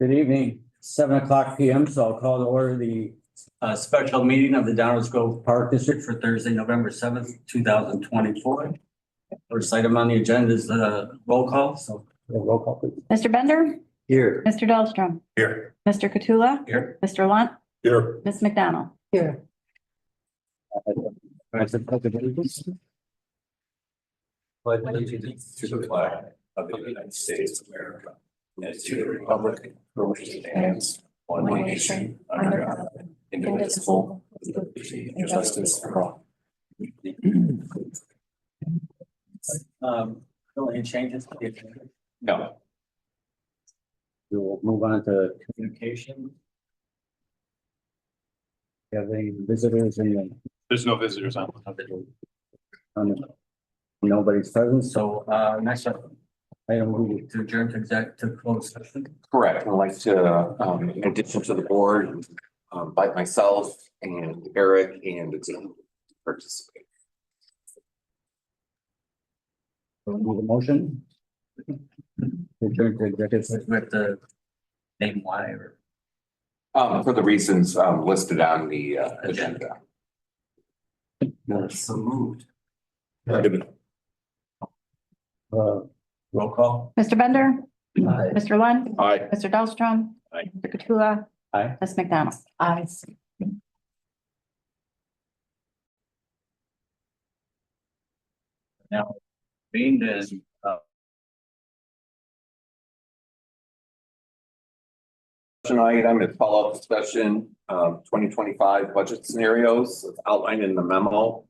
Good evening, 7:00 p.m. So I'll call to order the special meeting of the Downers Grove Park District for Thursday, November 7th, 2024. First item on the agenda is the roll call. So roll call, please. Mr. Bender, Here. Mr. Dahlstrom, Here. Mr. Katula, Here. Mr. Lunt, Here. Ms. McDonald. Here. Pledge allegiance to the flag of the United States of America and to the republic for which it stands, one nation, under God, indivisible, with liberty and justice for all. Any changes to the agenda? No. We will move on to communication. Do you have any visitors in There's no visitors on. nobody's present, so next item we to adjourn to close session. Correct. I'd like to, in addition to the board, invite myself and Eric and the team to participate. So we need a motion. To adjourn to executive session with the name why or For the reasons listed on the agenda. so moved. Roll call. Mr. Bender, Aye. Mr. Lunt, Aye. Mr. Dahlstrom, Aye. Mr. Katula, Aye. Ms. McDonald. Aye. Now, being this Item is follow-up discussion, 2025 budget scenarios it's outlined in the memo.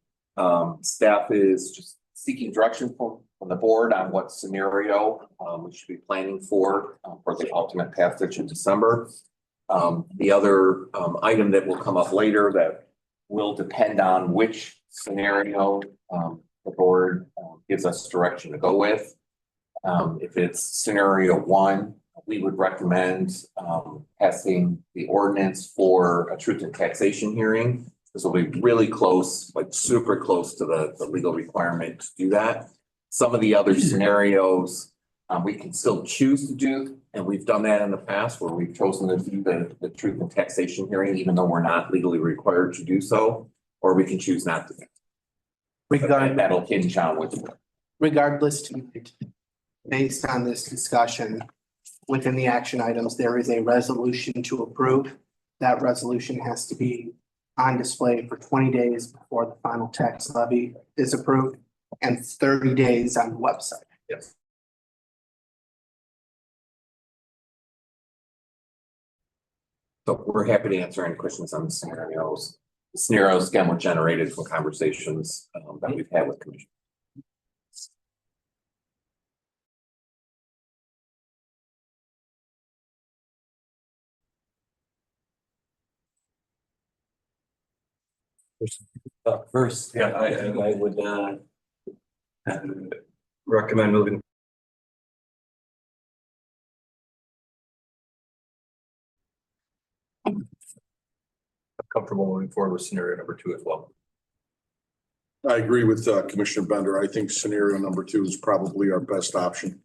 Staff is just seeking direction from the board on what scenario we should be planning for the ultimate passage in December. The other item that will come up later that will depend on which scenario the board gives us direction to go with. If it's scenario one, we would recommend passing the ordinance for a truth and taxation hearing. This will be really close, like super close to the legal requirement to do that. Some of the other scenarios we can still choose to do, and we've done that in the past where we've chosen to do the truth and taxation hearing, even though we're not legally required to do so, or we can choose not to. That'll hinge on which. Regardless, tonight, based on this discussion, within the action items, there is a resolution to approve. That resolution has to be on display for 20 days before the final tax levy is approved and 30 days on the website. Yes. So we're happy to answer any questions on the scenarios. The scenarios again were generated from conversations that we've had with commission. First, yeah, I would recommend moving. I'm comfortable moving forward with scenario number 2 as well. I agree with Commissioner Bender. I think scenario number 2 is probably our best option.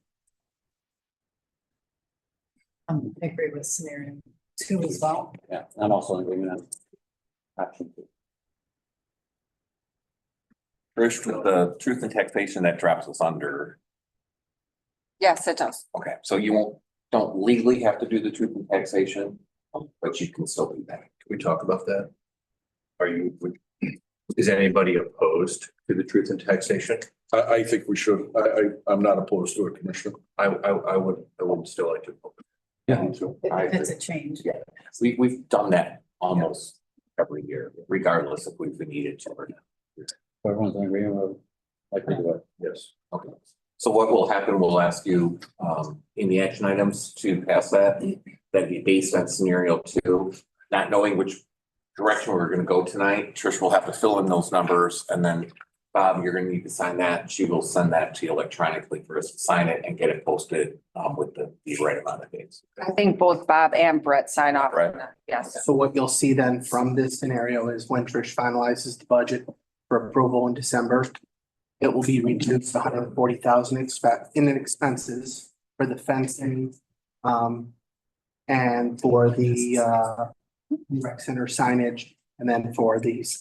I agree with scenario 2 as well. Yeah, I'm also in agreement on option 2. Trish, with the truth and taxation, that drops us under. Yes, it does. Okay, so you don't legally have to do the truth and taxation, but you can still do that. Can we talk about that? Is anybody opposed to the truth and taxation? I think we should. I'm not opposed to it, Commissioner. I would still like to. Yeah. It's a change. Yeah, we've done that almost every year, regardless if we've needed to or not. Everyone's in agreement with like we do it. Yes. Okay, so what will happen, we'll ask you in the action items to pass that. That'd be based on scenario 2, not knowing which direction we're gonna go tonight. Trish will have to fill in those numbers, and then Bob, you're gonna need to sign that. She will send that to you electronically for us to sign it and get it posted with the right amount of days. I think both Bob and Brett sign off Right. on that. Yes. So what you'll see then from this scenario is when Trish finalizes the budget for approval in December, it will be reduced to 140,000 in expenses for the fencing, and for the rec center signage, and then for these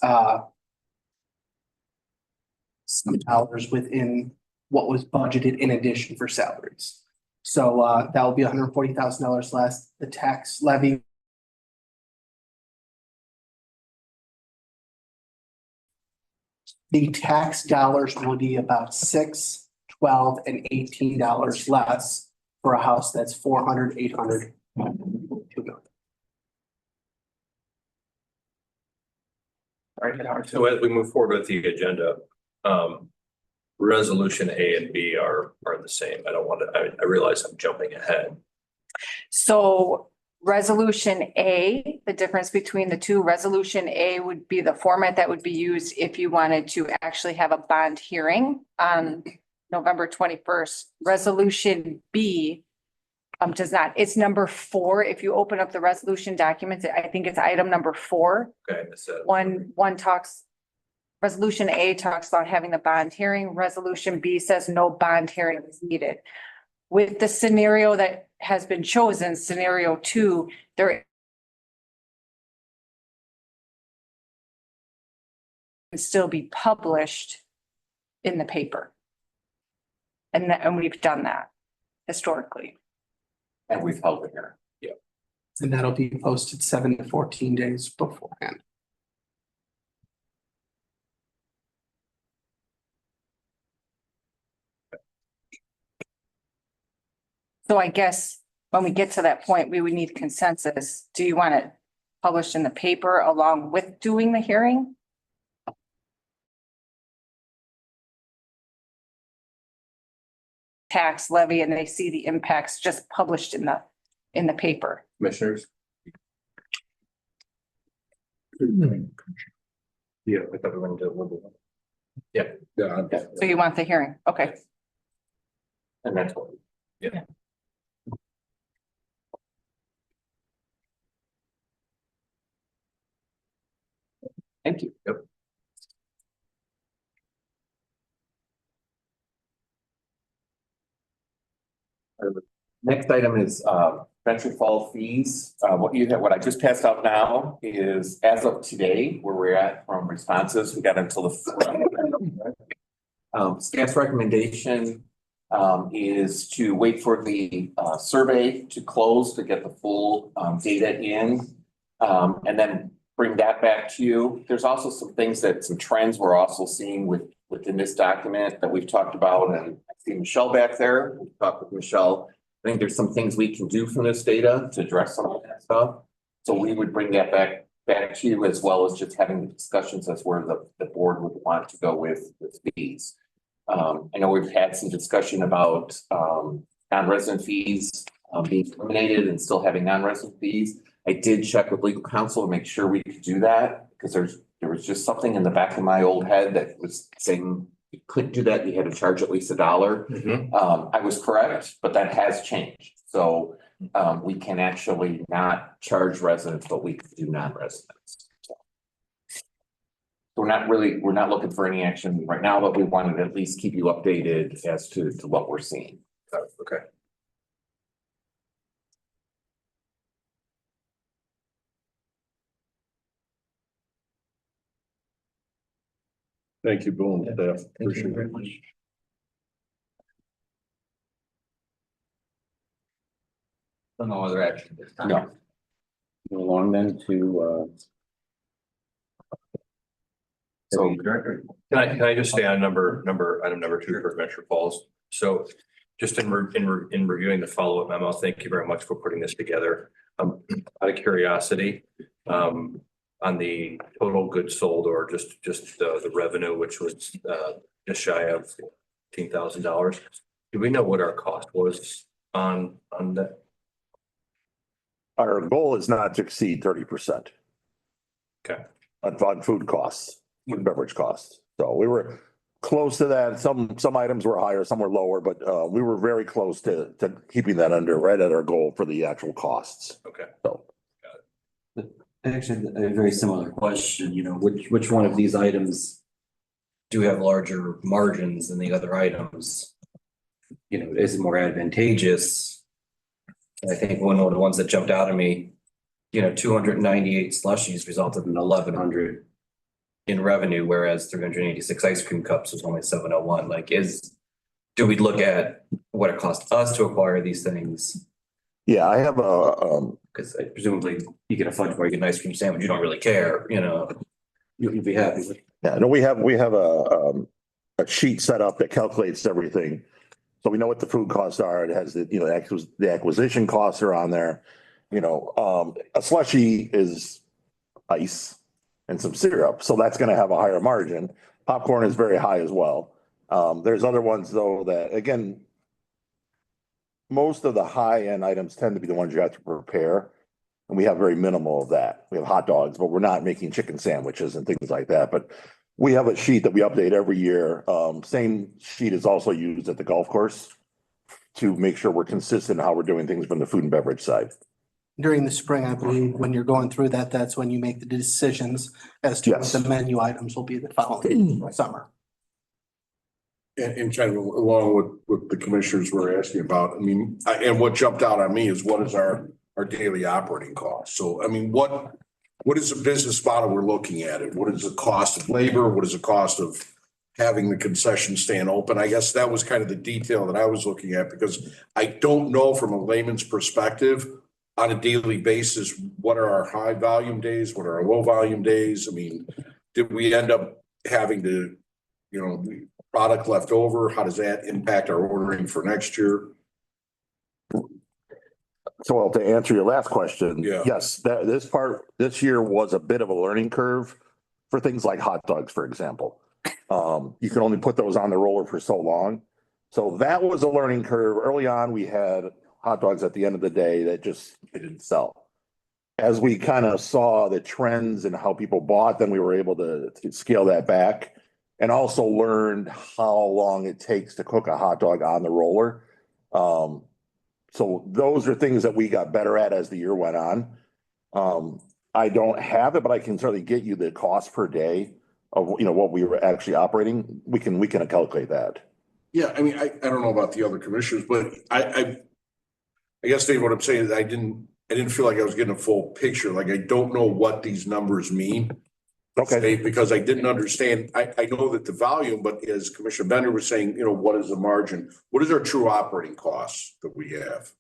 some dollars within what was budgeted in addition for salaries. So that will be $140,000 less. The tax levy the tax dollars will be about $6, $12, and $18 less for a house that's 400, 800, 2 million. All right, So as we move forward with the agenda, resolution A and B are the same. I don't want to, I realize I'm jumping ahead. So resolution A, the difference between the two, resolution A would be the format that would be used if you wanted to actually have a bond hearing on November 21st. Resolution B does not. It's number 4. If you open up the resolution documents, I think it's item number 4. Okay, that's it. One talks, resolution A talks about having the bond hearing. Resolution B says no bond hearing is needed. With the scenario that has been chosen, scenario 2, there can still be published in the paper. And we've done that historically. And we've held it here. and that'll be posted 7 to 14 days beforehand. So I guess when we get to that point, we would need consensus. Do you want it published in the paper along with doing the hearing? Tax levy, and they see the impacts just published in the paper. Commissioners? Yeah, I thought we were going to do a little bit. Yeah. So you want the hearing? Okay. And that's what. Thank you. Yep. Next item is venture fall fees. What I just passed out now is as of today, where we're at from responses, we got until the staff's recommendation is to wait for the survey to close to get the full data in, and then bring that back to you. There's also some trends we're also seeing within this document that we've talked about, and I see Michelle back there. We've talked with Michelle. I think there's some things we can do from this data to address some of that stuff. So we would bring that back to you, as well as just having the discussions as where the board would want to go with fees. I know we've had some discussion about non-resident fees being eliminated and still having non-resident fees. I did check with legal counsel to make sure we could do that, because there was just something in the back of my old head that was saying you couldn't do that. You had to charge at least $1. I was correct, but that has changed. So we can actually not charge residents, but we can do non-residents. So we're not looking for any action right now, but we wanted to at least keep you updated as to what we're seeing. Okay. Thank you, Bill and staff. Appreciate it. So no other action this time. No. Move along then to So director. Can I just stay on item number 2 for Venture Falls? So just in reviewing the follow-up memo, thank you very much for putting this together. Out of curiosity, on the total goods sold, or just the revenue, which was just shy of $15,000. Do we know what our cost was on that? Our goal is not to exceed 30%. Okay. On food costs, food and beverage costs. So we were close to that. Some items were higher, some were lower, but we were very close to keeping that right at our goal for the actual costs. Okay. So. Actually, a very similar question, which one of these items do have larger margins than the other items? Is it more advantageous And I think one of the ones that jumped out at me, 298 slushies resulted in 1,100 in revenue, whereas 386 ice cream cups was only 701. Do we look at what it cost us to acquire these things? Yeah, I have Because presumably you get a fudge bar, you get an ice cream sandwich, you don't really care, you'd be happy with. yeah, no, we have a sheet set up that calculates everything. So we know what the food costs are. It has the acquisition costs are on there. A slushie is ice and some syrup, so that's gonna have a higher margin. Popcorn is very high as well. There's other ones though that, again, most of the high-end items tend to be the ones you have to prepare. And we have very minimal of that. We have hot dogs, but we're not making chicken sandwiches and things like that. But we have a sheet that we update every year. Same sheet is also used at the golf course to make sure we're consistent in how we're doing things from the food and beverage side. During the spring, I believe, when you're going through that, that's when you make the decisions as to what Yes. the menu items will be the following summer. And kind of along with what the commissioners were asking about, and what jumped out on me is what is our daily operating cost? So, what is the business model we're looking at? And what is the cost of labor? What is the cost of having the concession stand open? I guess that was kind of the detail that I was looking at, because I don't know from a layman's perspective on a daily basis, what are our high volume days? What are our low volume days? Did we end up having to, product left over? How does that impact our ordering for next year? So to answer your last question, Yeah. yes, this year was a bit of a learning curve for things like hot dogs, for example. You can only put those on the roller for so long. So that was a learning curve. Early on, we had hot dogs at the end of the day that just didn't sell. As we kind of saw the trends and how people bought, then we were able to scale that back, and also learned how long it takes to cook a hot dog on the roller. So those are things that we got better at as the year went on. I don't have it, but I can certainly get you the cost per day of, what we were actually operating. We can calculate that. Yeah, I don't know about the other commissioners, but I guess, Dave, what I'm saying is I didn't feel like I was getting a full picture. Like, I don't know what these numbers mean. Okay. Because I didn't understand. I know that the volume, but as Commissioner Bender was saying, what is the margin? What is our true operating costs that we have?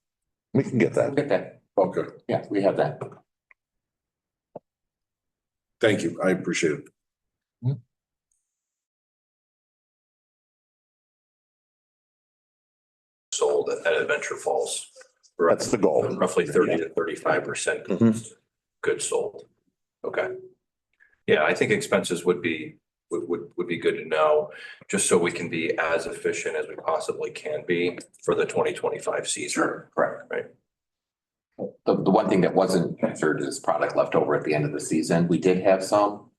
We can get that. Get that. Okay, Yeah, we have that. thank you. I appreciate it. Sold at Adventure Falls. That's the goal. Roughly 30 to 35% Mhm. goods sold. Okay. Yeah, I think expenses would be good to know, just so we can be as efficient as we possibly can be for the 2025 season. Correct. Right. The one thing that wasn't captured is product left over at the end of the season. We did have some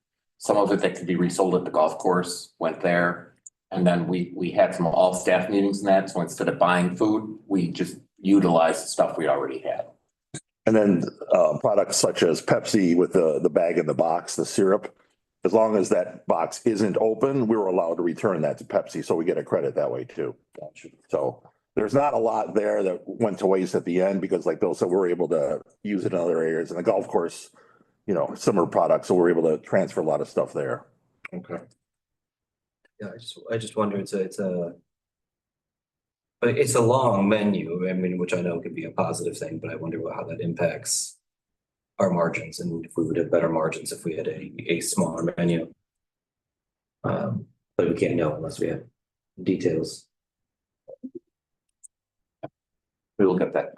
of it that could be resold at the golf course, went there. And then we had some all staff meetings and that. So instead of buying food, we just utilized the stuff we already had. And then products such as Pepsi with the bag in the box, the syrup, as long as that box isn't open, we were allowed to return that to Pepsi. So we get a credit that way too. So there's not a lot there that went to waste at the end, because like Bill said, we're able to use it in other areas. And the golf course, similar products. So we're able to transfer a lot of stuff there. Okay. Yeah, I just wonder, but it's a long menu, which I know could be a positive thing, but I wonder how that impacts our margins, and if we would have better margins if we had a smaller menu. But we can't know unless we have details. We will get that.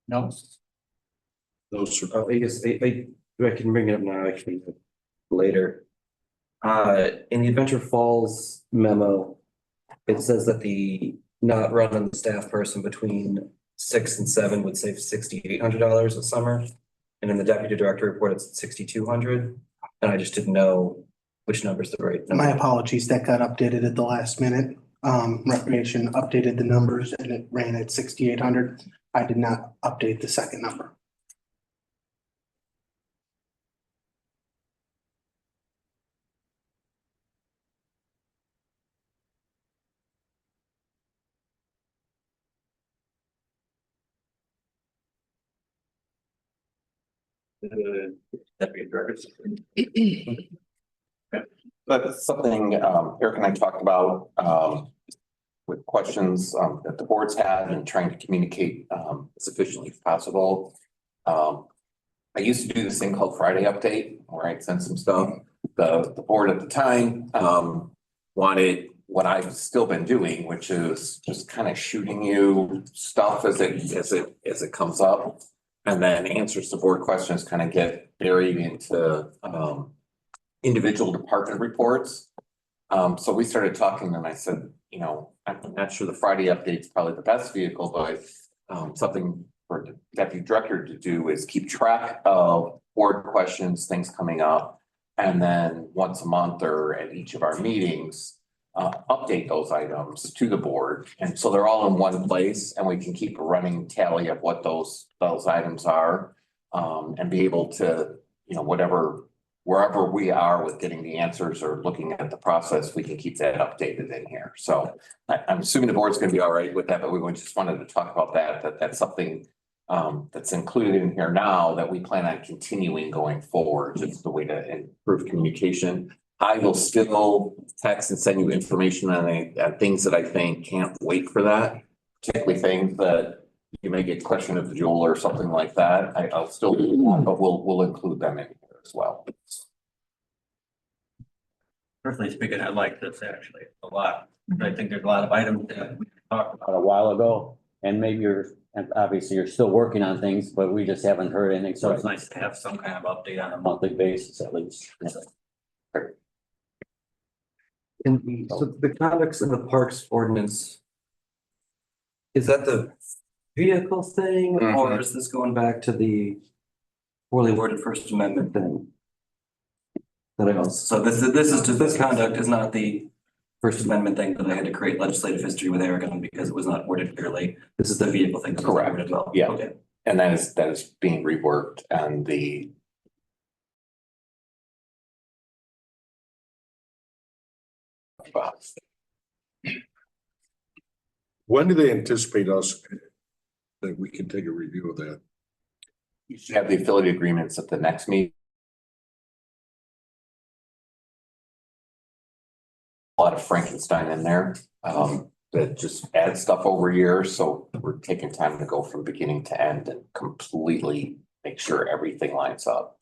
No. Those are, Oh, I guess I can bring it up now, actually, later. In the Adventure Falls memo, it says that the not run on the staff person between 6 and 7 would save $6,800 a summer. And in the deputy director report, it's $6,200. And I just didn't know which number is the right number. My apologies, that got updated at the last minute. Recreation updated the numbers and it ran at 6,800. I did not update the second 2 number. Deputy Director. But it's something Eric and I talked about with questions that the boards had and trying to communicate as efficiently as possible. I used to do this thing called Friday Update, where I'd send some stuff. The board at the time wanted what I've still been doing, which is just kind of shooting you stuff as it comes up. And then answers to board questions kind of get buried into individual department reports. So we started talking and I said, you know, I'm not sure the Friday update's probably the best vehicle, but something for the deputy director to do is keep track of board questions, things coming up. And then once a month or at each of our meetings, update those items to the board. And so they're all in one place and we can keep a running tally of what those items are. And be able to, you know, wherever we are with getting the answers or looking at the process, we can keep that updated in here. So I'm assuming the board's gonna be all right with that, but we just wanted to talk about that's something that's included in here now that we plan on continuing going forward, just the way to improve communication. I will still text and send you information on things that I think can't wait for that, particularly things that you may get questioned at the Joel or something like that. I'll still do that, but we'll include them in here as well. Personally speaking, I like this actually a lot. I think there's a lot of items that we talked about a while ago. And maybe and obviously you're still working on things, but we just haven't heard anything. So it's nice to have some kind of update on a monthly basis at least. So the conducts in the parks ordinance. Is that the vehicle thing, or is this going back to the poorly worded First Amendment thing? That I know, so this conduct is not the First Amendment thing that I had to create legislative history with Eric on because it was not worded clearly. This is the vehicle thing. Correct. As well. Yeah. Okay. And that is being reworked and the When do they anticipate us that we can take a review of that? you should have the affiliate agreements at the next meeting. A lot of Frankenstein in there, that just adds stuff over years, so we're taking time to go from beginning to end and completely make sure everything lines up.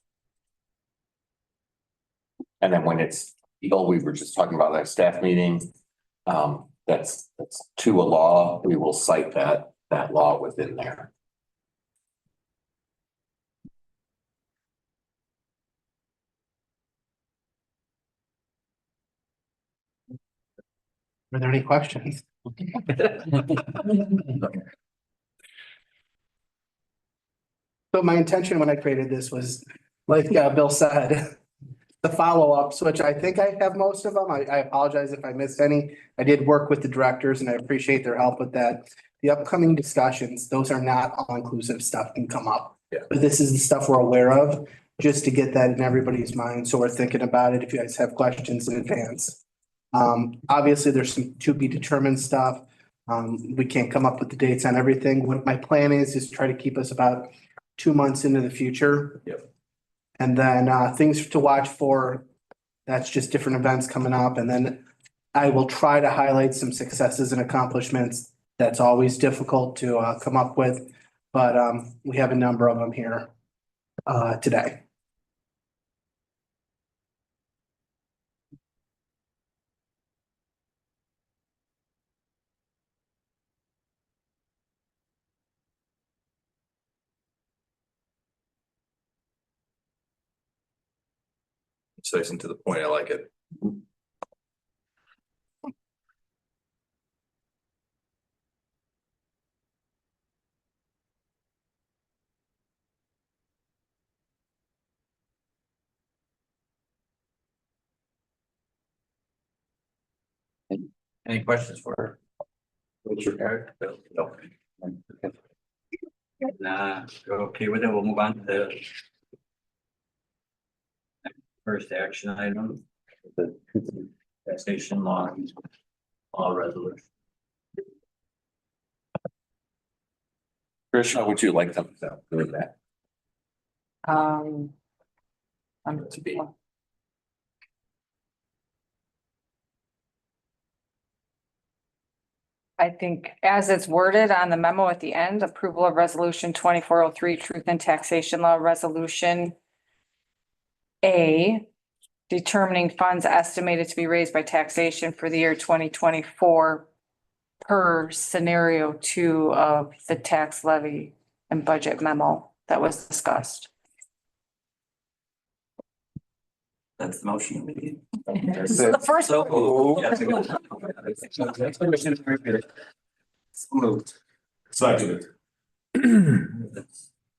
And then when it's legal, we were just talking about that staff meeting, that's to a law, we will cite that law within there. Are there any questions? So my intention when I created this was, like Bill said, the follow-ups, which I think I have most of them. I apologize if I missed any. I did work with the directors and I appreciate their help with that. The upcoming discussions, those are not all-inclusive stuff can come up. Yeah. But this is the stuff we're aware of, just to get that in everybody's mind. So we're thinking about it if you guys have questions in advance. Obviously, there's some to be determined stuff. We can't come up with the dates on everything. What my plan is try to keep us about 2 months into the future. Yep. And then things to watch for, that's just different events coming up. And then I will try to highlight some successes and accomplishments. That's always difficult to come up with, but we have a number of them here today. Concise and to the point, I like it. Any questions for her? Eric? No. Nah, you're okay with it. We'll move on to the first action item, the taxation law resolution. Trish, how would you like them to do that? To be. I think as it's worded on the memo at the end, approval of resolution 2403, truth and taxation law resolution. A, determining funds estimated to be raised by taxation for the year 2024 per scenario 2 of the tax levy and budget memo that was discussed. That's the motion. This is the first one. Moved. Second.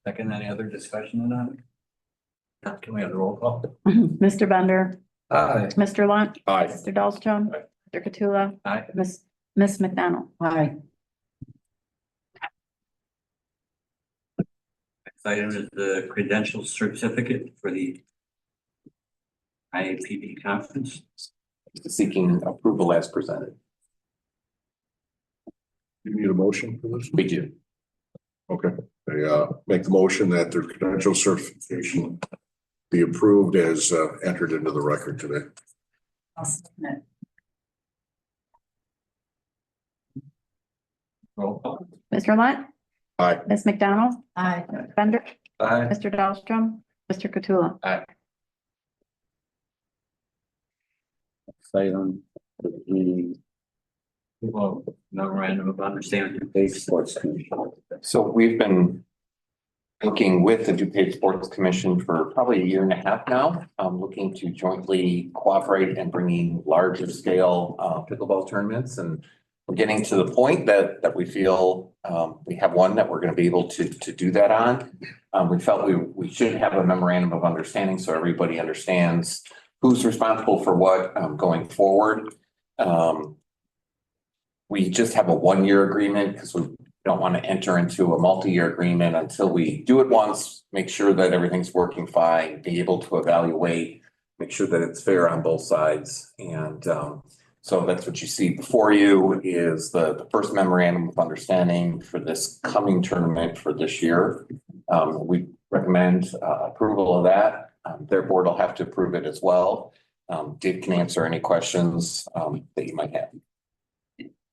Second, any other discussion on that? Can we have the roll call? Mr. Bender, Aye. Mr. Lunt, Aye. Mr. Dahlstrom, Aye. Mr. Katsula, Aye. Miss McDonald. Aye. Next item is the credential certificate for the IAPD conference. Seeking approval as presented. You need a motion for this? We do. Okay, I make the motion that their credential certification be approved as entered into the record today. Roll call. Mr. Lunt, Aye. Miss McDonald. Aye. Bender, Aye. Mr. Dahlstrom, Mr. Katsula. Next item is the memorandum of understanding with DuPage Sports Commission. So we've been working with the DuPage Sports Commission for probably a year and a half now, looking to jointly cooperate and bringing larger scale pickleball tournaments. And we're getting to the point that we feel we have one that we're going to be able to do that on. We felt we should have a memorandum of understanding so everybody understands who's responsible for what going forward. We just have a 1-year agreement because we don't want to enter into a multi-year agreement until we do it once, make sure that everything's working fine, be able to evaluate, make sure that it's fair on both sides. And so that's what you see before you is the first memorandum of understanding for this coming tournament for this year. We recommend approval of that. Their board will have to approve it as well. Dave can answer any questions that you might have.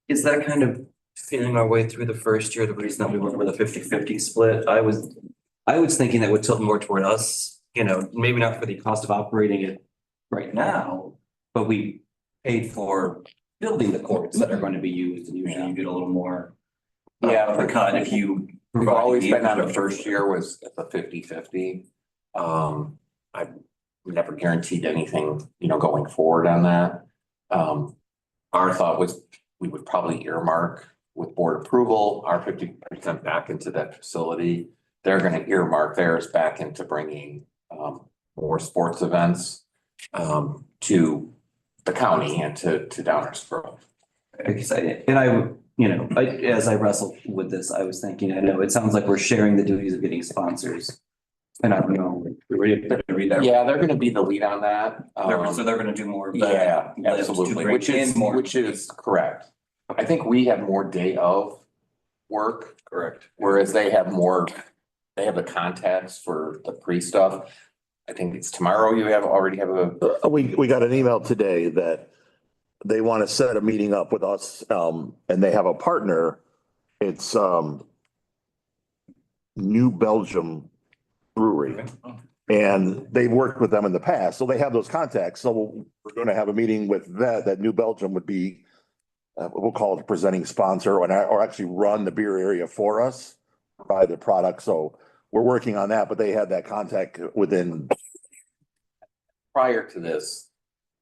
Is that kind of feeling our way through the first year, the reason that we went with a 50-50 split? I was thinking that would tilt more toward us, maybe not for the cost of operating it right now, but we paid for building the courts that are going to be used, and usually you get a little more. Of a cut if you. We've always been on the first year was a 50-50. I've never guaranteed anything, going forward on that. Our thought was we would probably earmark with board approval, our 50% back into that facility. They're going to earmark theirs back into bringing more sports events to the county and to Downers Grove. Excited. And as I wrestled with this, I was thinking, I know it sounds like we're sharing the duties of getting sponsors. And I don't know, we're ready to read that. Yeah, they're going to be the lead on that. So they're going to do more. Of that. Yeah, lift to absolutely, bring which in more. is correct. I think we have more day of work, Correct. whereas they have the contacts for the pre stuff. I think it's tomorrow you already have a. We got an email today that they want to set a meeting up with us, and they have a partner. It's New Belgium Brewery. And they've worked with them in the past, so they have those contacts. So we're going to have a meeting with that New Belgium would be, we'll call it a presenting sponsor or actually run the beer area for us, provide the product. So we're working on that, but they had that contact within. Prior to this,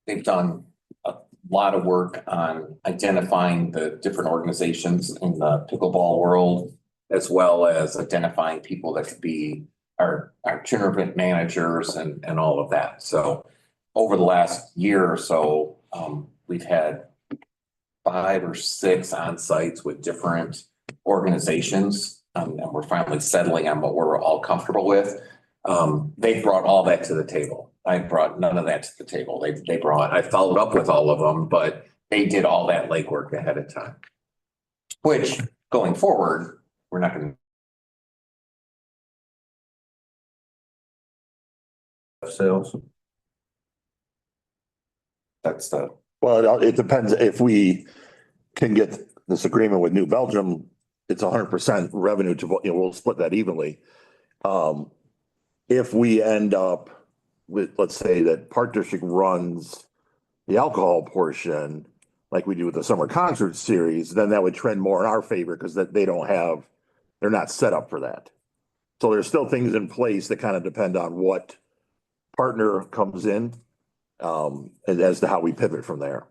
they've done a lot of work on identifying the different organizations in the pickleball world, as well as identifying people that could be our tournament managers and all of that. So over the last year or so, we've had 5 or 6 on sites with different organizations. And we're finally settling on what we're all comfortable with. They brought all that to the table. I brought none of that to the table. I followed up with all of them, but they did all that legwork ahead of time. Which going forward, we're not going to Sales. That's the, Well, it depends if we can get this agreement with New Belgium, it's 100% revenue to, we'll split that evenly. If we end up with, let's say that Park District runs the alcohol portion, like we do with the summer concert series, then that would trend more in our favor because that they're not set up for that. So there's still things in place that kind of depend on what partner comes in, and as to how we pivot from there.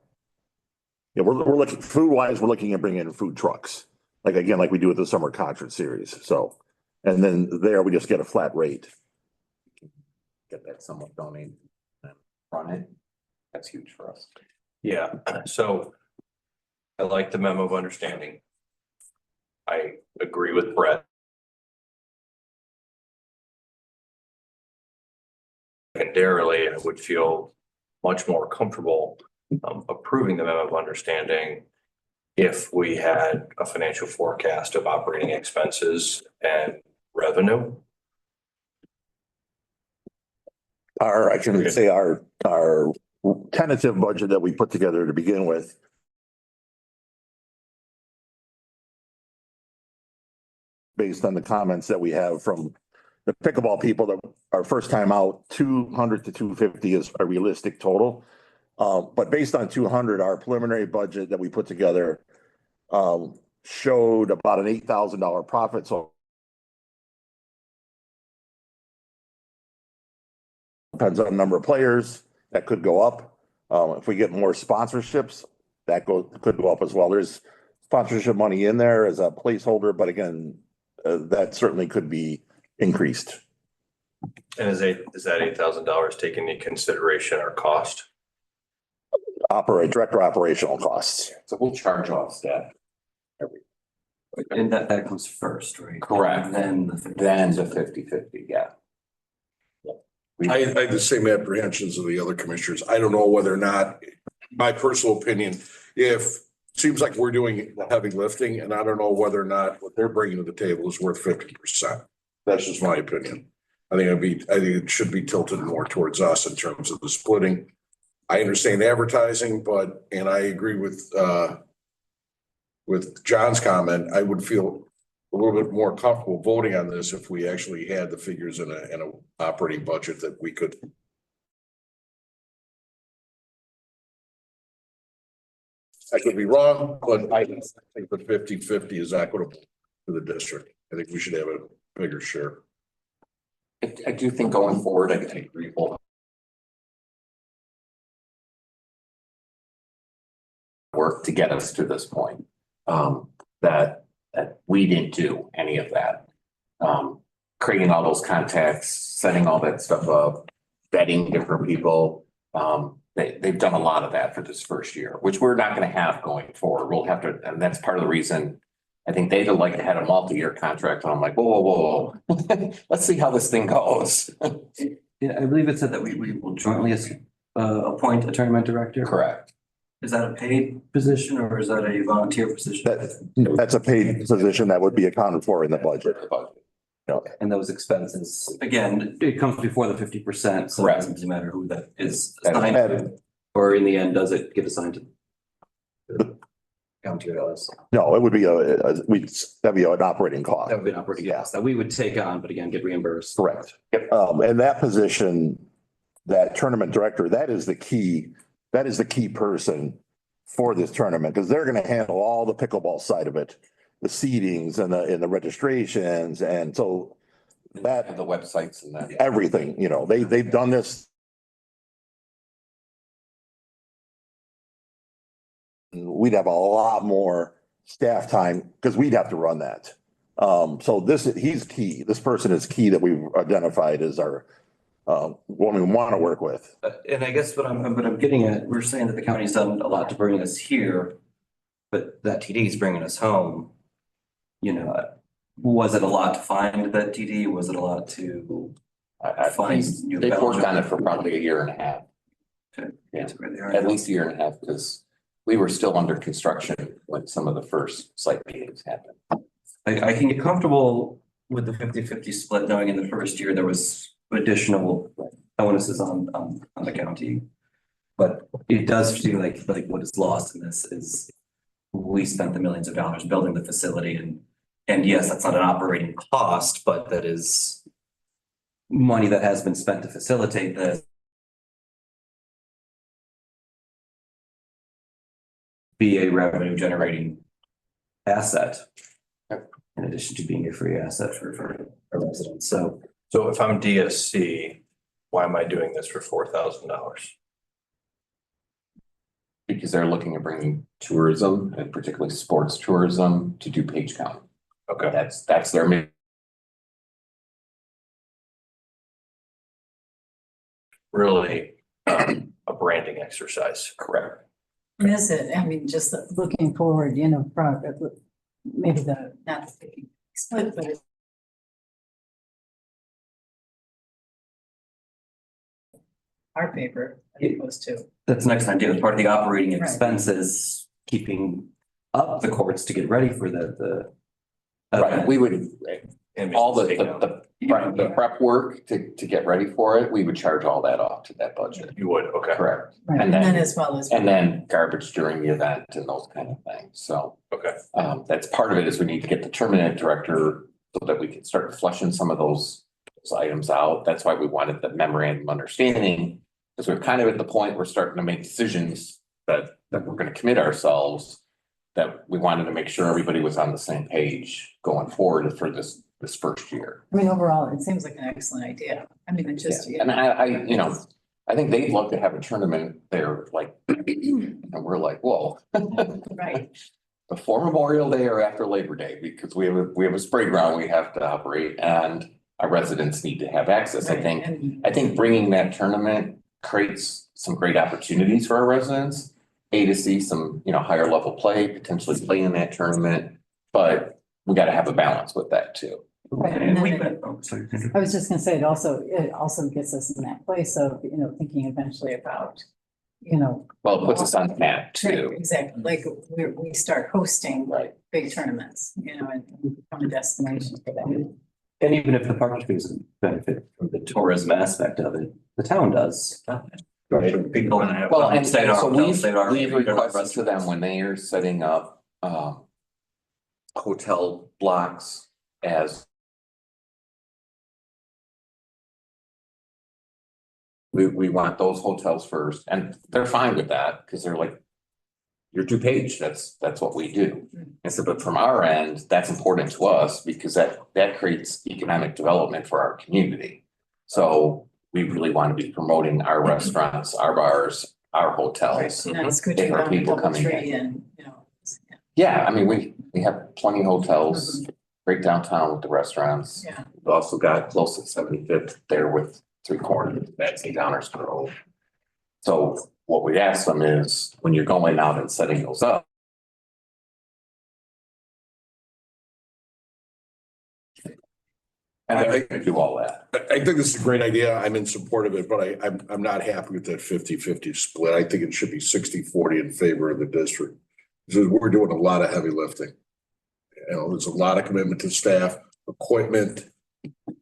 Yeah, we're looking food wise, we're looking at bringing in food trucks, like again, like we do with the summer concert series. So, and then there we just get a flat rate. get that somewhat donated and run it. That's huge for us. Yeah, so I like the memo of understanding. I agree with Brett. Secondarily, I would feel much more comfortable approving the memo of understanding if we had a financial forecast of operating expenses and revenue. I can say our tentative budget that we put together to begin with. Based on the comments that we have from the pickleball people that are first time out, 200 to 250 is a realistic total. But based on 200, our preliminary budget that we put together showed about an $8,000 profit. So depends on the number of players, that could go up. If we get more sponsorships, that could go up as well. There's sponsorship money in there as a placeholder, but again, that certainly could be increased. And is that $8,000 taking into consideration our cost? Director operational costs. So we'll charge off staff. And that comes first, right? Correct. Then the 50/50, yeah. I had the same apprehensions of the other commissioners. I don't know whether or not, my personal opinion, if seems like we're doing the heavy lifting, and I don't know whether or not what they're bringing to the table is worth 50%. That's just my opinion. I think it should be tilted more towards us in terms of the splitting. I understand advertising, and I agree with John's comment. I would feel a little bit more comfortable voting on this if we actually had the figures in a operating budget that we could. I could be wrong, but I think the 50/50 is equitable to the district. I think we should have a bigger share. I do think going forward, I agree. Work to get us to this point. That we didn't do any of that. Creating all those contacts, setting all that stuff up, vetting different people. They've done a lot of that for this first year, which we're not going to have going forward. We'll have to, and that's part of the reason. I think they'd have liked to have a multi-year contract, and I'm like, whoa. Let's see how this thing goes. Yeah, I believe it said that we will jointly appoint a tournament director. Correct. Is that a paid position or is that a volunteer position? That's a paid position that would be accounted for in the budget. And those expenses, again, it comes before the 50%. So it doesn't matter who that is assigned to, or in the end, does it get assigned to the county or else? No, it would be that'd be an operating cost. That would be an operating cost that we would take on, but again, get reimbursed. Correct. And that position, that tournament director, that is the key person for this tournament, because they're going to handle all the pickleball side of it, the seedings and the registrations. And so that And the websites and that. everything, they've done this. We'd have a lot more staff time because we'd have to run that. So he's key. This person is key that we've identified as our what we want to work with. And I guess what I'm getting at, we're saying that the county's done a lot to bring us here, but that TD is bringing us home. Was it a lot to find that TD? Was it a lot to find? They've worked on it for probably a year and a half. Okay. Yeah. That's where they are At now. least a year and a half, because we were still under construction when some of the first site meetings happened. I can get comfortable with the 50-50 split, knowing in the first year there was additional bonuses on the county. But it does feel like what is lost in this is we spent the millions of dollars building the facility and yes, that's not an operating cost, but that is money that has been spent to facilitate this. Be a revenue generating asset. In addition to being a free asset for our residents. So if I'm DSC, why am I doing this for $4,000? Because they're looking at bringing tourism and particularly sports tourism to do page count. Okay. That's their main. Really, a branding exercise. Correct. Is it? I mean, just looking forward, you know, maybe not the split, but our paper as opposed to. that's the next idea. As part of the operating Right. expenses, keeping up the courts to get ready for the. Right, we would, And all take out- the prep work to get ready for it, we would charge all that off to that budget. You would, okay, Correct. Right, And and then then- as well as. And then garbage during the event and those kind of things. So okay. that's part of it is we need to get the terminate director so that we can start flushing some of those items out. That's why we wanted the memorandum of understanding. Because we're kind of at the point we're starting to make decisions that we're going to commit ourselves. That we wanted to make sure everybody was on the same page going forward for this first year. I mean, overall, it seems like an excellent idea. I mean, it just. And I think they'd love to have a tournament there, like, and we're like, whoa. Right. Before Memorial Day or after Labor Day, because we have a spray ground we have to operate and our residents need to have access. I think bringing that tournament creates some great opportunities for our residents. To see some, higher level play, potentially play in that tournament, but we got to have a balance with that too. Right, and And then we've it- been, I was just gonna say, it also gets us in that place of, thinking eventually about, Well, it puts us on the map right, too, exactly, like we start hosting right? big tournaments, and become a destination for that. and even if the park doesn't benefit from the tourism aspect of it, the town does. Right, people gonna have. Well, and stay at our so hotel, stay at our- we've requested to them when they are setting up hotel blocks as we want those hotels first, and they're fine with that because they're like, you're two-page, that's what we do. And so, but from our end, that's important to us because that creates economic development for our community. So we really want to be promoting our restaurants, our bars, our hotels. And that's good If to our have people coming DoubleTree in. and, Yeah, I mean, we have plenty of hotels, great downtown with the restaurants. Yeah. We've also got close to 75th there with Three Corners, that's the Downers Grove. So what we ask them is, when you're going out and setting those up. And they're gonna do all that. I think this is a great idea. I'm in support of it, but I'm not happy with that 50-50 split. I think it should be 60-40 in favor of the district. Because we're doing a lot of heavy lifting. There's a lot of commitment to staff, equipment,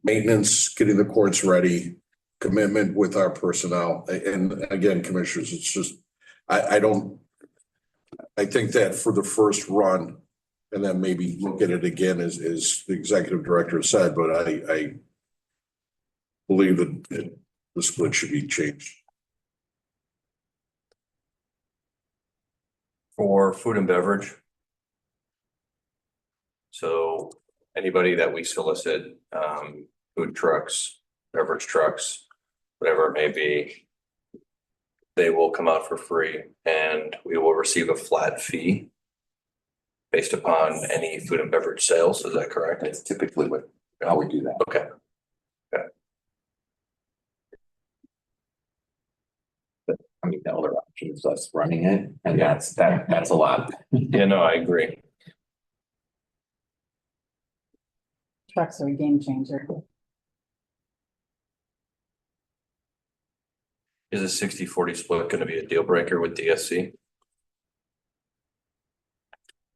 maintenance, getting the courts ready, commitment with our personnel. And again, commissioners, it's just, I think that for the first run, and then maybe look at it again as the executive director said, but I believe that the split should be changed. For food and beverage. So anybody that we solicit, food trucks, beverage trucks, whatever it may be, they will come out for free and we will receive a flat fee based upon any food and beverage sales. Is that correct? That's typically how we do that. Okay. I mean, the other option is us running it, and that's a lot. Yeah, no, I agree. trucks are a game changer. Is a 60-40 split going to be a deal breaker with DSC?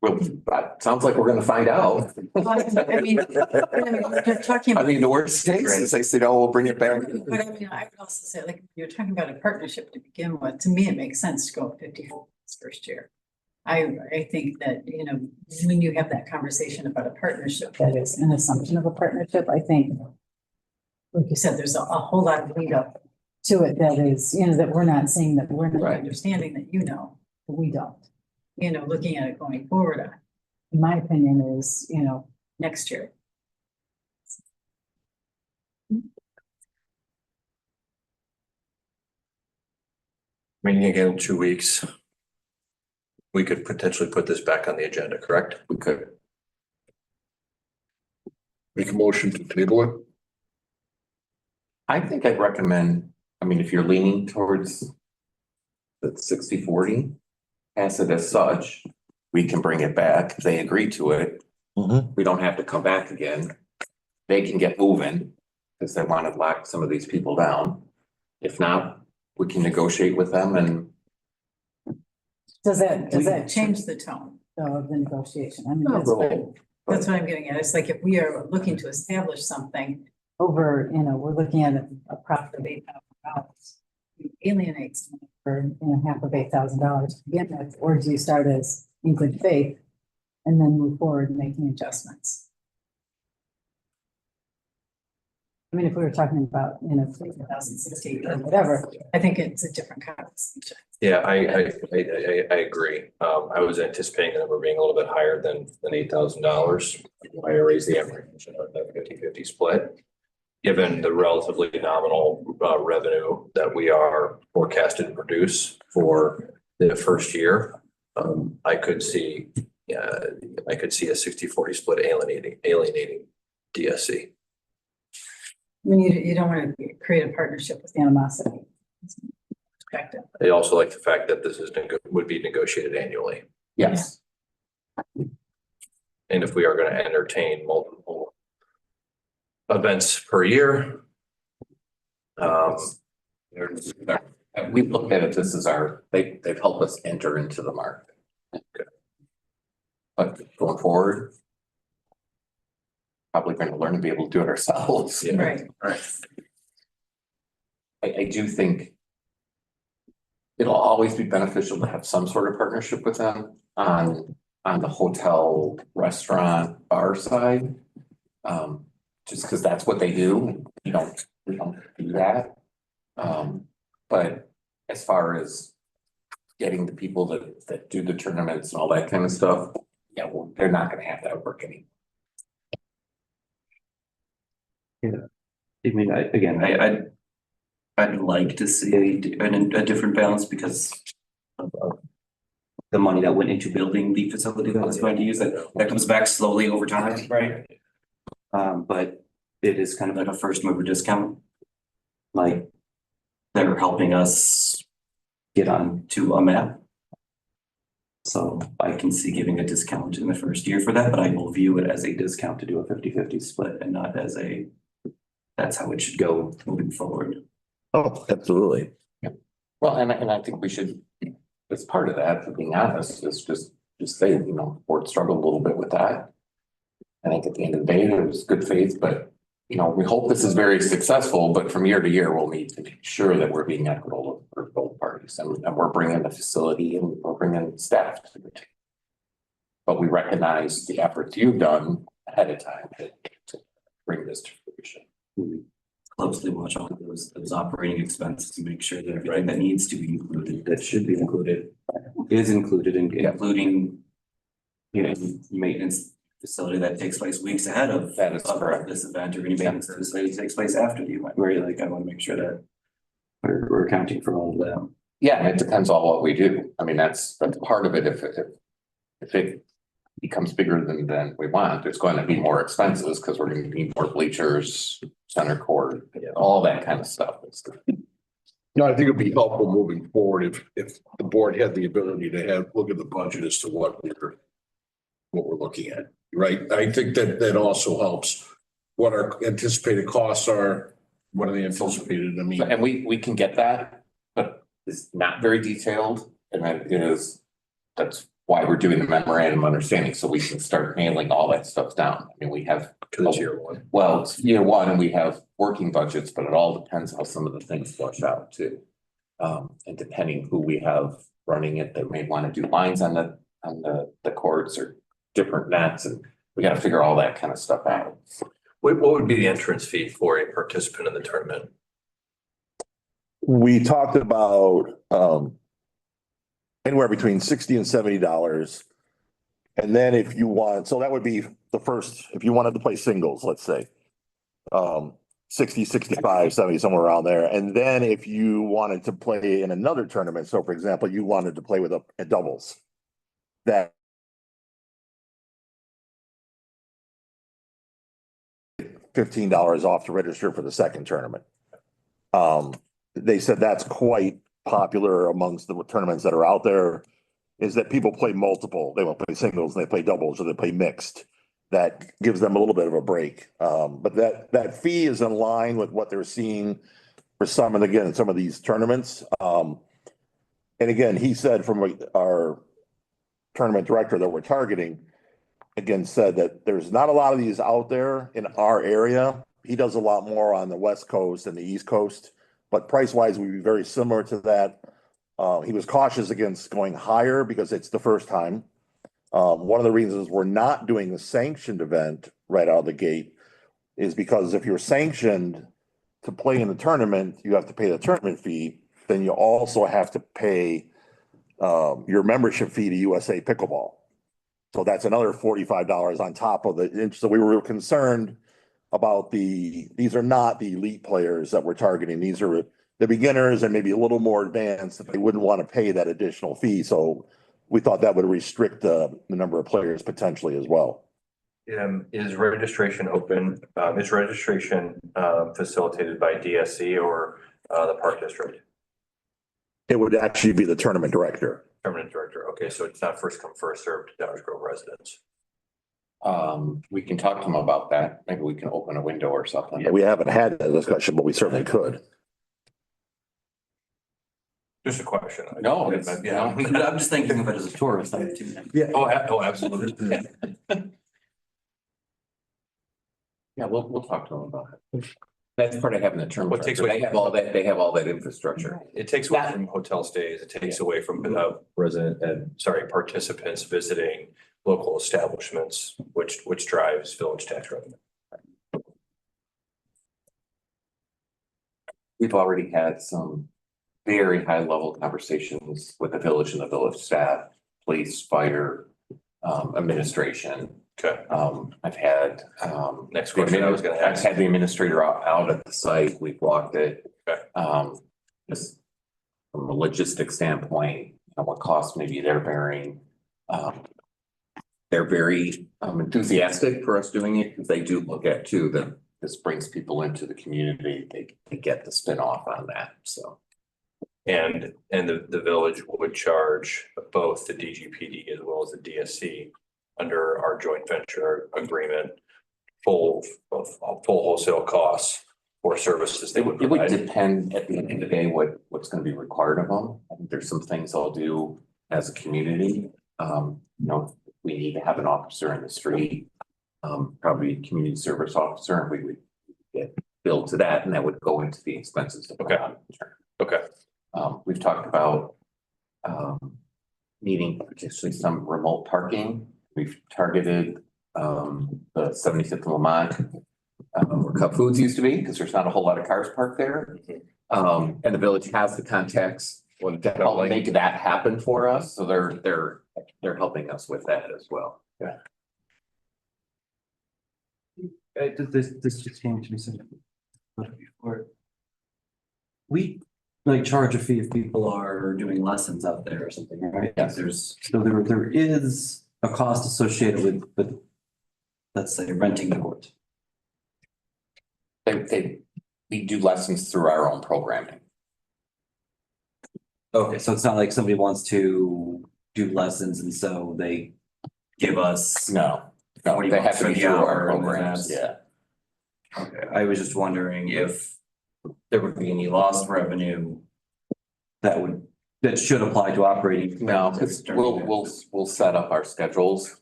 Well, that sounds like we're gonna find out. I mean, they're talking I about. mean, the worst case is they said, oh, we'll bring it back. But I mean, I would also say, like, you're talking about a partnership to begin with. To me, it makes sense to go 50 this first year. I think that, you know, when you have that conversation about a partnership, that is an assumption of a partnership, I think. Like you said, there's a whole lot of lead up to it that is, you know, that we're not saying that we're not Right. understanding that, you know, but we don't. You know, looking at it going forward, in my opinion is, you know, next year. Meeting again in 2 weeks. We could potentially put this back on the agenda, correct? We could. Make a motion to table it. I think I'd recommend, I mean, if you're leaning towards the 60-40, pass it as such, we can bring it back. If they agree to it, we don't have to come back again. They can get moving because they want to lock some of these people down. If not, we can negotiate with them and Does that change the tone though, of the negotiation? I mean, that's what I'm getting at. It's like if we are looking to establish something over, you know, we're looking at a profit of $8,000. You alienate someone for, you know, half of $8,000 to begin with, or do you start as in good faith and then move forward making adjustments? I mean, if we were talking about, you know, 2060 or whatever, I think it's a different conversation. Yeah, I agree. I was anticipating the number being a little bit higher than $8,000. I raised the apprehension of that 50-50 split. Given the relatively nominal revenue that we are forecasted to produce for the first year, I could see a 60-40 split alienating DSC. I mean, you don't want to create a partnership with animosity. I also like the fact that this would be negotiated annually. yes. And if we are going to entertain multiple events per year, We looked at it, this is they've helped us enter into the market. But going forward, probably going to learn to be able to do it ourselves. Yeah. Right. I do think it'll always be beneficial to have some sort of partnership with them on the hotel, restaurant, bar side. Just because that's what they do. We don't do that. But as far as getting the people that do the tournaments and all that kind of stuff, yeah, well, they're not going to have that work anymore. I mean, I'd like to see a different balance because of the money that went into building the facility that I was going to use, that comes back slowly over time, right? But it is kind of like a first mover discount. Like they're helping us get onto a map. So I can see giving a discount in the first year for that, but I will view it as a discount to do a 50-50 split and not as that's how it should go moving forward. Oh, absolutely. Well, and I think we should, as part of that, for being honest, is just say, you know, board struggled a little bit with that. I think at the end of the day, it was good faith, but you know, we hope this is very successful, but from year to year, we'll need to make sure that we're being equitable for both parties and we're bringing the facility and we're bringing staff to the table. But we recognize the efforts you've done ahead of time to bring this to fruition. We closely watch all of those operating expenses to make sure that everything that needs to be included, that should be included, is included, including, you know, maintenance facility that takes place weeks ahead of this event, or any maintenance facility takes place after the event, where like I want to make sure that we're accounting for all of that. Yeah, and it depends on what we do. I mean, that's part of it. If it becomes bigger than we want, there's going to be more expenses because we're going to need more bleachers, center court, all that kind of stuff. No, I think it'd be helpful moving forward if the board had the ability to look at the budget as to what we're looking at, right? I think that also helps what our anticipated costs are, what are they anticipated, I mean. And we can get that, but it's not very detailed, and that that's why we're doing the memorandum of understanding, so we can start nailing all that stuff down. I mean, we have. Cause it's year one. Well, it's year one and we have working budgets, but it all depends how some of the things flush out too. And depending who we have running it, they may want to do lines on the courts or different nets, and we got to figure all that kind of stuff out. What would be the entrance fee for a participant in the tournament? We talked about anywhere between $60 and $70. And then if you want, so that would be the first, if you wanted to play singles, let's say. 60, 65, 70, somewhere around there. And then if you wanted to play in another tournament, so for example, you wanted to play with a doubles, that $15 off to register for the second tournament. They said that's quite popular amongst the tournaments that are out there, is that people play multiple. They won't play singles, they play doubles, or they play mixed. That gives them a little bit of a break. But that fee is in line with what they're seeing for some of these tournaments. And again, he said from our tournament director that we're targeting, again, said that there's not a lot of these out there in our area. He does a lot more on the West Coast and the East Coast, but price-wise, we'd be very similar to that. He was cautious against going higher because it's the first time. One of the reasons we're not doing a sanctioned event right out of the gate is because if you're sanctioned to play in the tournament, you have to pay the tournament fee. Then you also have to pay your membership fee to USA Pickleball. So that's another $45 on top of it. So we were concerned about these are not the elite players that we're targeting. These are the beginners and maybe a little more advanced that they wouldn't want to pay that additional fee. So we thought that would restrict the number of players potentially as well. Is registration open? Is registration facilitated by DSC or the park district? It would actually be the tournament director. Tournament director. Okay, so it's not first come, first served Downers Grove residents. We can talk to them about that. Maybe we can open a window or something. Yeah, we haven't had that discussion, but we certainly could. Just a question. No, it's, Yeah. I'm just thinking of it as a tourist thing too. Yeah. Oh, absolutely. Yeah, we'll talk to them about it. That's part of having the term. What takes They have all that infrastructure. It takes away from hotel stays. It takes away from participants visiting local establishments, which drives village tax revenue. We've already had some very high level conversations with the village and the village staff, police, fire, administration. Okay. I've had, Next question I was gonna ask. I've had the administrator out at the site. We've walked it. Okay. Just from a logistics standpoint, what costs maybe they're bearing. They're very enthusiastic for us doing it because they do look at too that this brings people into the community. They get the spin off on that. So. And the village would charge both the DGPD as well as the DSC under our joint venture agreement, full wholesale costs for services they would It would provide. depend at the end of the day what's going to be required of them. I think there's some things I'll do as a community. We need to have an officer in the street, probably a community service officer, and we would get billed to that, and that would go into the expenses. Okay. Okay. We've talked about needing potentially some remote parking. We've targeted the 75th Lamont where Cup Foods used to be, because there's not a whole lot of cars parked there. And the village has the contacts to help make that happen for us. So they're helping us with that as well. Yeah. This just came to me something before. We charge a fee if people are doing lessons out there or something, right? Yes. There is a cost associated with let's say renting the court. We do lessons through our own programming. Okay, so it's not like somebody wants to do lessons and so they give us. No, they have to be through our programs. Yeah. Okay, I was just wondering if there would be any lost revenue that would that should apply to operating. No, because we'll set up our schedules,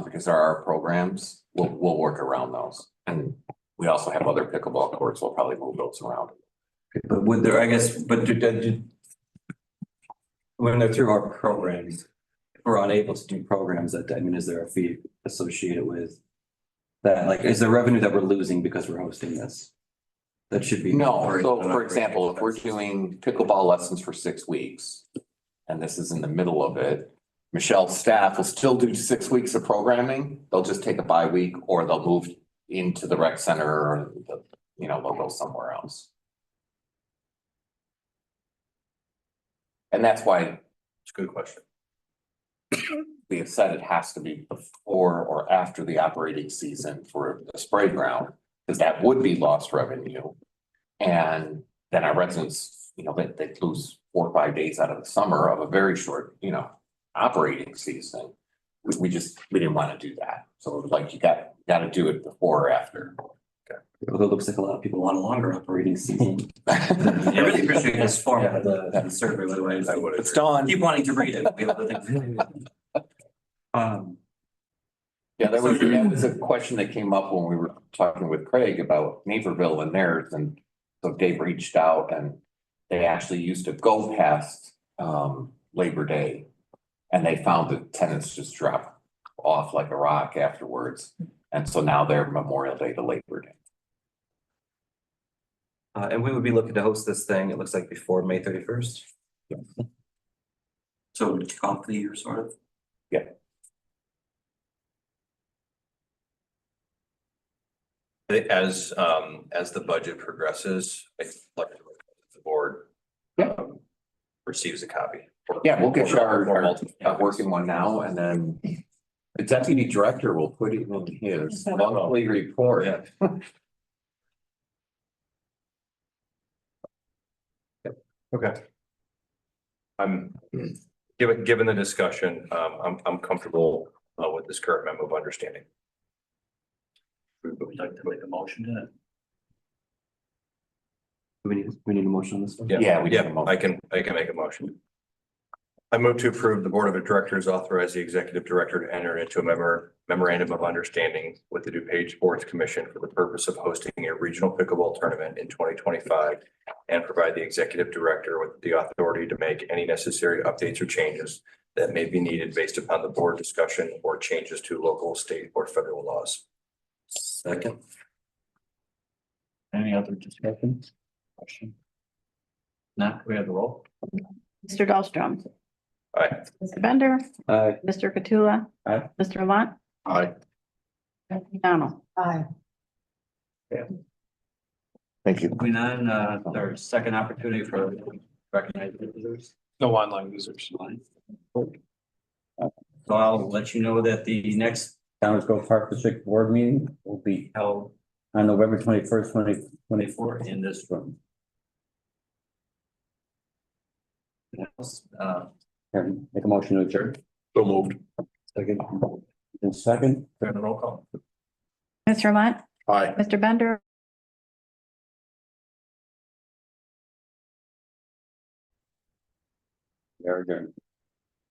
because there are programs, we'll work around those. And we also have other pickleball courts, we'll probably move those around. But would there, I guess, but when they're through our programs, if we're unable to do programs that, I mean, is there a fee associated with that? Like, is there revenue that we're losing because we're hosting this? That should be. No, so for example, if we're doing pickleball lessons for 6 weeks, and this is in the middle of it, Michelle's staff will still do 6 weeks of programming. They'll just take a bye week, or they'll move into the rec center, or they'll go somewhere else. And that's why It's a good question. we have said it has to be before or after the operating season for the spray ground, because that would be lost revenue. And then our residents, they lose 4 or 5 days out of the summer of a very short, operating season. We didn't want to do that. So it was like, you got to do it before or after. Although it looks like a lot of people want a longer operating season. I really appreciate this format of the survey, by the way. I would It's agree. done. Keep wanting to read it. We have other things. Yeah, that was a question that came up when we were talking with Craig about Naperville and theirs, and so Dave reached out, and they actually used to go past Labor Day, and they found that tenants just drop off like a rock afterwards, and so now they're Memorial Day to Labor Day. And we would be looking to host this thing, it looks like before May 31st. So it would kick off the year sort of. Yeah. As the budget progresses, I'd like to recommend that the board receives a copy. Yeah, we'll get you Or our multiple copies. working one now, and then the deputy director will put it in his monthly report. Yeah. Okay. Given the discussion, I'm comfortable with this current memo of understanding. Would like to make a motion to that? We need a motion on this one? Yeah, we did a Yeah, motion. I can make a motion. I move to approve the Board of Directors authorize the Executive Director to enter into a memorandum of understanding with the DuPage Sports Commission for the purpose of hosting a regional pickleball tournament in 2025 and provide the Executive Director with the authority to make any necessary updates or changes that may be needed based upon the board discussion or changes to local, state, or federal laws. Second. Any other discussion? Question? Not, we have the roll. Mr. Dahlstrom. Aye. Mr. Bender. Aye. Mr. Katsula. Aye. Mr. Lunt. Aye. Dr. McDonald. Aye. Thank you. Moving on, our second opportunity for recognized visitors. No online users. So I'll let you know that the next Downers Grove Park District Board meeting will be held on November 21st, 2024 in this room. Karen, make a motion to adjourn. So moved. Second. And second, turn the roll call. Mr. Lunt. Aye. Mr. Bender. We are adjourned.